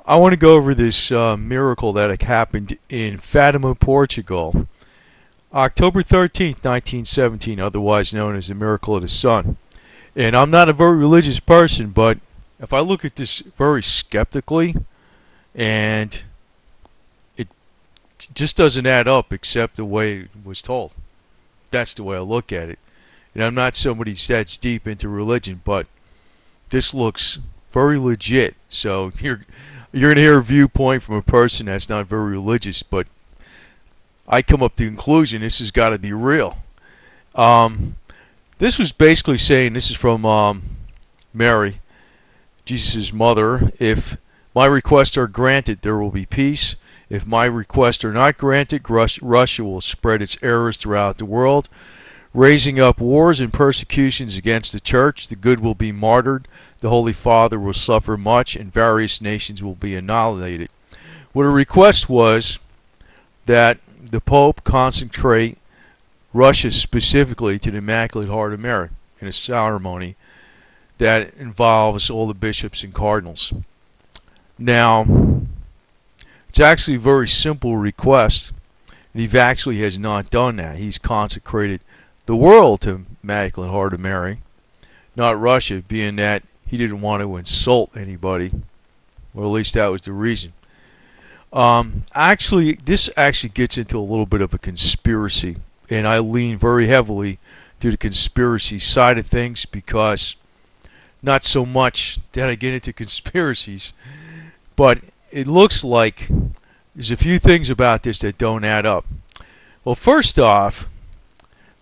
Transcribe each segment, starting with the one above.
I want to go over this miracle that happened in Fatima, Portugal, October 13th, 1917, otherwise known as the Miracle of the Sun. And I'm not a very religious person, but if I look at this very skeptically, and it just doesn't add up except the way it was told. That's the way I look at it. And I'm not somebody that's deep into religion, but this looks very legit. So you're going to hear a viewpoint from a person that's not very religious, but I come up to the conclusion this has got to be real. This was basically saying, this is from Mary, Jesus' mother, if my requests are granted, there will be peace. If my requests are not granted, Russia will spread its errors throughout the world, raising up wars and persecutions against the church. The good will be martyred, the Holy Father will suffer much, and various nations will be annihilated. What her request was that the Pope consecrate Russia specifically to the Immaculate Heart of Mary in a ceremony that involves all the bishops and cardinals. Now, it's actually a very simple request, and he actually has not done that. He's consecrated the world to Immaculate Heart of Mary, not Russia, being that he didn't want to insult anybody, or at least that was the reason. This actually gets into a little bit of a conspiracy, and I lean very heavily to the conspiracy side of things because not so much that I get into conspiracies, but it looks like there's a few things about this that don't add up. Well, first off,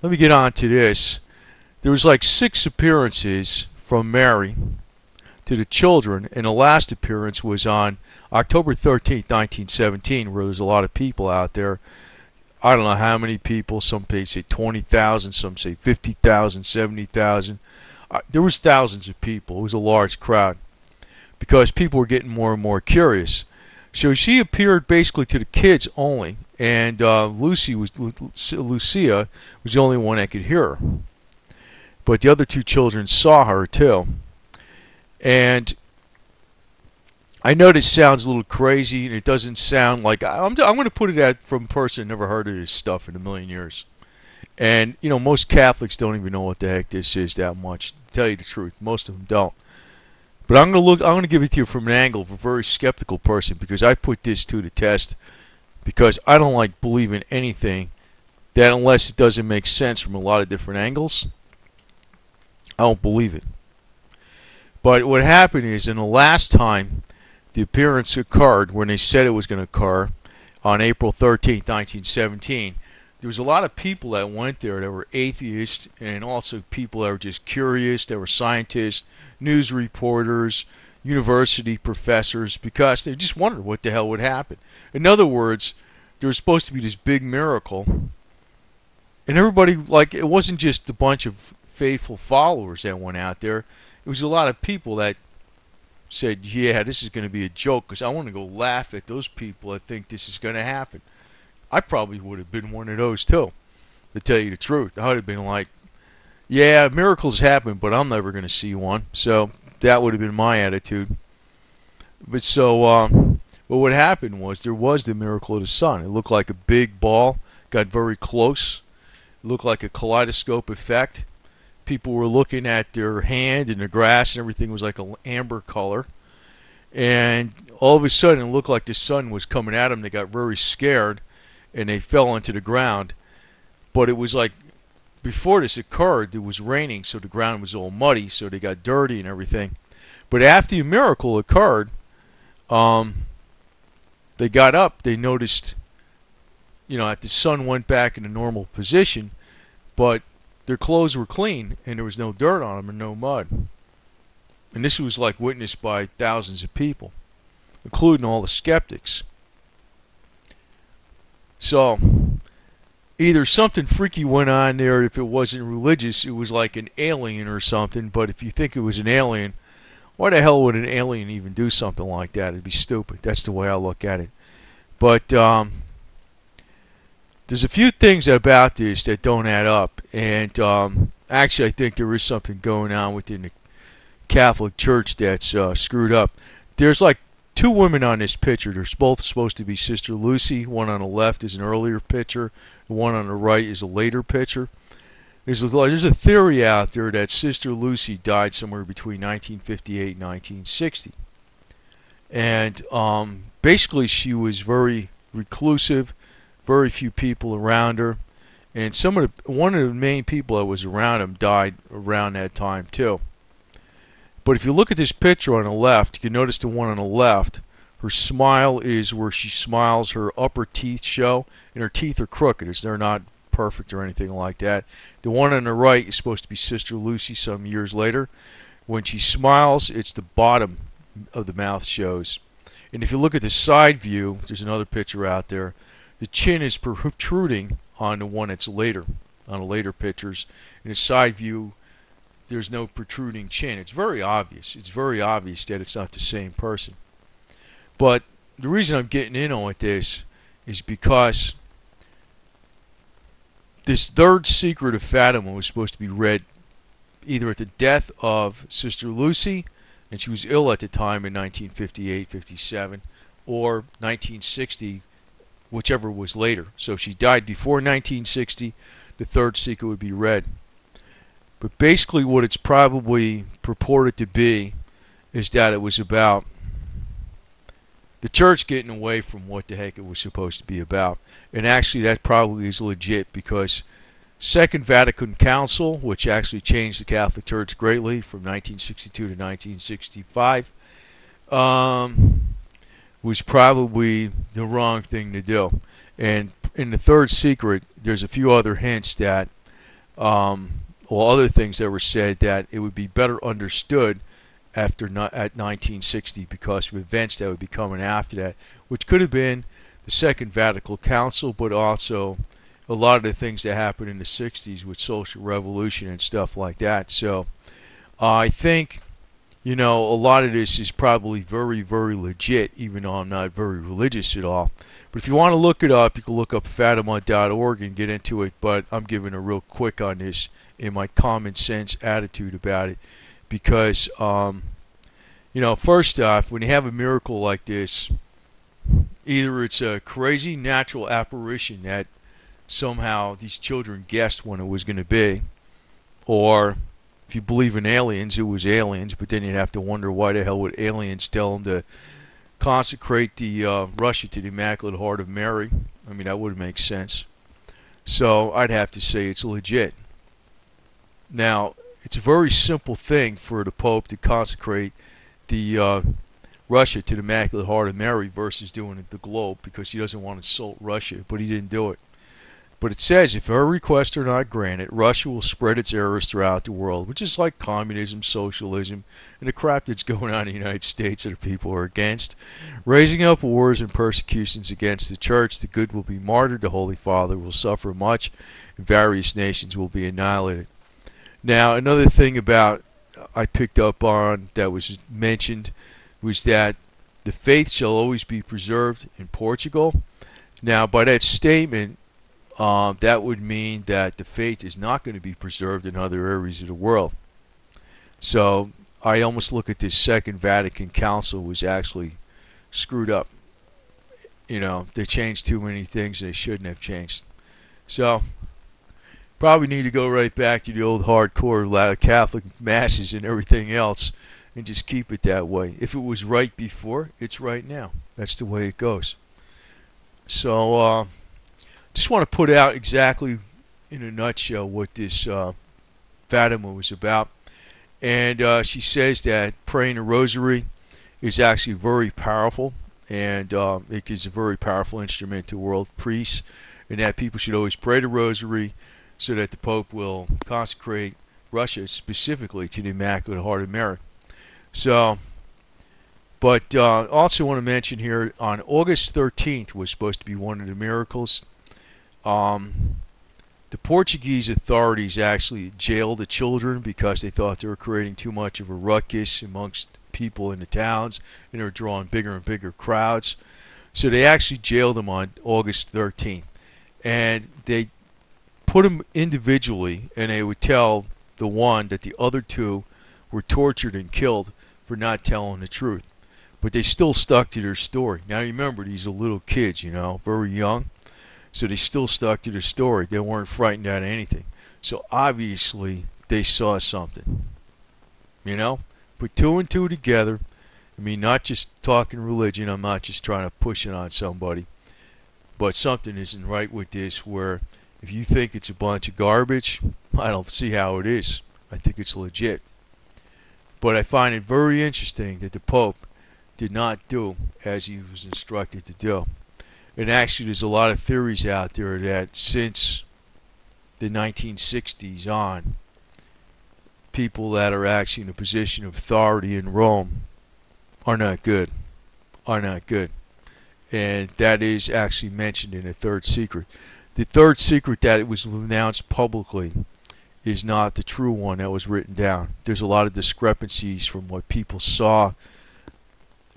let me get on to this. There was like 6 appearances from Mary to the children, and the last appearance was on October 13th, 1917, where there's a lot of people out there. I don't know how many people. Some people say 20,000, some say 50,000, 70,000. There was thousands of people. It was a large crowd because people were getting more and more curious. So she appeared basically to the kids only, and Lucia was the only one that could hear her. But the other 2 children saw her too. And I know this sounds a little crazy, and it doesn't sound like I'm going to put it out from a person who never heard of this stuff in a million years. And you know, most Catholics don't even know what the heck this is that much. To tell you the truth, most of them don't. But I'm going to give it to you from an angle of a very skeptical person, because I put this to the test, because I don't like believing anything that, unless it doesn't make sense from a lot of different angles, I don't believe it. But what happened is, in the last time the appearance occurred, when they said it was going to occur on April 13th, 1917, there was a lot of people that went there that were atheists, and also people that were just curious. There were scientists, news reporters, university professors, because they just wondered what the hell would happen. In other words, there was supposed to be this big miracle, and everybody, like, it wasn't just a bunch of faithful followers that went out there. It was a lot of people that said, yeah, this is going to be a joke, because I want to go laugh at those people that think this is going to happen. I probably would have been one of those too, to tell you the truth. I would have been like, yeah, miracles happen, but I'm never going to see one. So that would have been my attitude. But what happened was, there was the miracle of the sun. It looked like a big ball, got very close. It looked like a kaleidoscope effect. People were looking at their hand and the grass, and everything was like an amber color. And all of a sudden, it looked like the sun was coming at them. They got very scared, and they fell into the ground. But it was like, before this occurred, it was raining, so the ground was all muddy, so they got dirty and everything. But after the miracle occurred, they got up, they noticed, that the sun went back in a normal position, but their clothes were clean, and there was no dirt on them and no mud. And this was like witnessed by thousands of people, including all the skeptics. So either something freaky went on there. If it wasn't religious, it was like an alien or something. But if you think it was an alien, why the hell would an alien even do something like that? It'd be stupid. That's the way I look at it. But there's a few things about this that don't add up. And actually, I think there is something going on within the Catholic Church that's screwed up. There's like two women on this picture. They're both supposed to be Sister Lucy. One on the left is an earlier picture. The one on the right is a later picture. There's a theory out there that Sister Lucy died somewhere between 1958 and 1960. And basically she was very reclusive, very few people around her. And one of the main people that was around him died around that time too. But if you look at this picture on the left, you can notice the one on the left, her smile is where she smiles, her upper teeth show, and her teeth are crooked. They're not perfect or anything like that. The one on the right is supposed to be Sister Lucy some years later. When she smiles, it's the bottom of the mouth shows. And if you look at the side view, there's another picture out there, the chin is protruding on the one that's later, on the later pictures. In the side view, there's no protruding chin. It's very obvious. It's very obvious that it's not the same person. But the reason I'm getting in on with this is because this third secret of Fatima was supposed to be read either at the death of Sister Lucy, and she was ill at the time in 1958-57, or 1960, whichever was later. So if she died before 1960, the third secret would be read. But basically what it's probably purported to be is that it was about the church getting away from what the heck it was supposed to be about. And actually that probably is legit, because Second Vatican Council, which actually changed the Catholic Church greatly from 1962 to 1965, was probably the wrong thing to do. And in the third secret, there's a few other hints that other things that were said, that it would be better understood at 1960 because of events that would be coming after that, which could have been the Second Vatican Council, but also a lot of the things that happened in the 60s with social revolution and stuff like that. So I think, a lot of this is probably very, very legit, even though I'm not very religious at all. But if you want to look it up, you can look up Fatima.org and get into it, but I'm giving a real quick on this in my common sense attitude about it. Because, first off, when you have a miracle like this, either it's a crazy natural apparition that somehow these children guessed when it was going to be, or if you believe in aliens, it was aliens, but then you'd have to wonder why the hell would aliens tell them to consecrate the Russia to the Immaculate Heart of Mary. I mean, that would make sense. So I'd have to say it's legit. Now, it's a very simple thing for the Pope to consecrate the Russia to the Immaculate Heart of Mary versus doing it the globe, because he doesn't want to insult Russia, but he didn't do it. But it says, if her requests are not granted, Russia will spread its errors throughout the world, which is like communism, socialism, and the crap that's going on in the United States that people are against. Raising up wars and persecutions against the church, the good will be martyred, the Holy Father will suffer much, and various nations will be annihilated. Now, another thing about I picked up on that was mentioned was that the faith shall always be preserved in Portugal. Now, by that statement, that would mean that the faith is not going to be preserved in other areas of the world. So I almost look at this Second Vatican Council was actually screwed up. They changed too many things they shouldn't have changed. So probably need to go right back to the old hardcore Catholic masses and everything else and just keep it that way. If it was right before, it's right now. That's the way it goes. So just want to put out exactly in a nutshell what this Fatima was about. And she says that praying the rosary is actually very powerful, and it is a very powerful instrument to world priests, and that people should always pray the rosary so that the Pope will consecrate Russia specifically to the Immaculate Heart of Mary. So, but also want to mention here, on August 13th was supposed to be one of the miracles. The Portuguese authorities actually jailed the children because they thought they were creating too much of a ruckus amongst people in the towns, and they were drawing bigger and bigger crowds. So they actually jailed them on August 13th. And they put them individually, and they would tell the one that the other two were tortured and killed for not telling the truth. but they still stuck to their story. Now remember, these are little kids, very young, so they still stuck to their story. They weren't frightened out of anything. So obviously they saw something. Put two and two together. I mean, not just talking religion. I'm not just trying to push it on somebody. But something isn't right with this, where if you think it's a bunch of garbage, I don't see how it is. I think it's legit. But I find it very interesting that the Pope did not do as he was instructed to do. And actually, there's a lot of theories out there that since the 1960s on, people that are actually in a position of authority in Rome are not good. And that is actually mentioned in the third secret. The third secret that it was announced publicly is not the true one that was written down. There's a lot of discrepancies from what people saw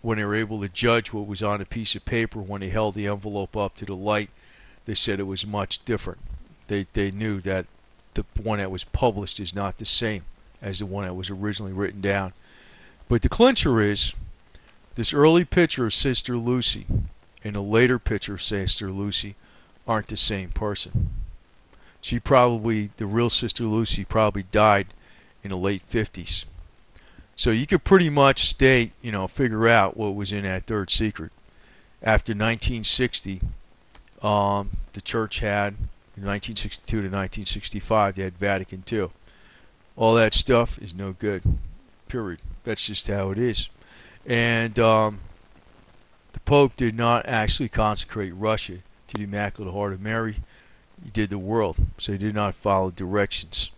when they were able to judge what was on a piece of paper. When they held the envelope up to the light, they said it was much different. They knew that the one that was published is not the same as the one that was originally written down. But the clincher is this early picture of Sister Lucy and a later picture of Sister Lucy aren't the same person. The real Sister Lucy probably died in the late 50s. So you could pretty much figure out what was in that third secret. After 1960, the church had, in 1962 to 1965, they had Vatican II. All that stuff is no good, period. That's just how it is. And the Pope did not actually consecrate Russia to the Immaculate Heart of Mary. He did the world, so he did not follow directions.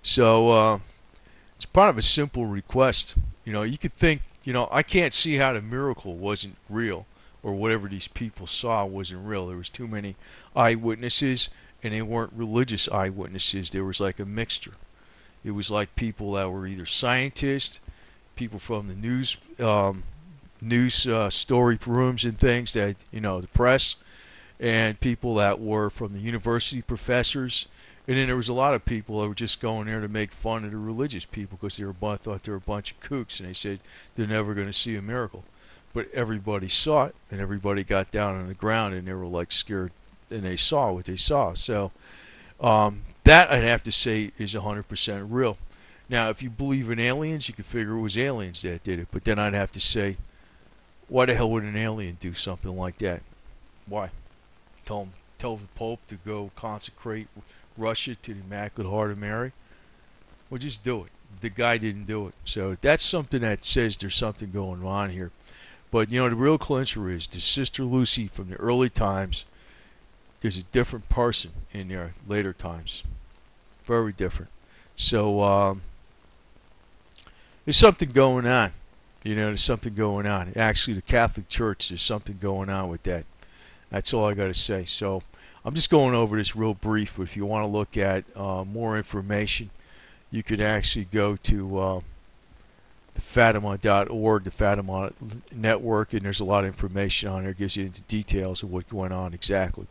So it's part of a simple request. You could think, I can't see how the miracle wasn't real, or whatever these people saw wasn't real. There was too many eyewitnesses, and they weren't religious eyewitnesses. There was like a mixture. It was like people that were either scientists, people from the news story rooms and things, that the press, and people that were from the university professors. And then there was a lot of people that were just going there to make fun of the religious people because thought they were a bunch of kooks, and they said they're never going to see a miracle. But everybody saw it, and everybody got down on the ground, and they were like scared, and they saw what they saw. So that, I'd have to say, is 100% real. Now, if you believe in aliens, you could figure it was aliens that did it. But then I'd have to say, why the hell would an alien do something like that? Why? Tell the Pope to go consecrate Russia to the Immaculate Heart of Mary? Well, just do it. The guy didn't do it. So that's something that says there's something going on here. But, the real clincher is the Sister Lucy from the early times. There's a different person in their later times. Very different. So there's something going on. There's something going on. Actually, the Catholic Church, there's something going on with that. That's all I got to say. So I'm just going over this real brief, but if you want to look at more information, you can actually go to the Fatima.org, the Fatima Network, and there's a lot of information on there. It gives you into details of what's going on exactly.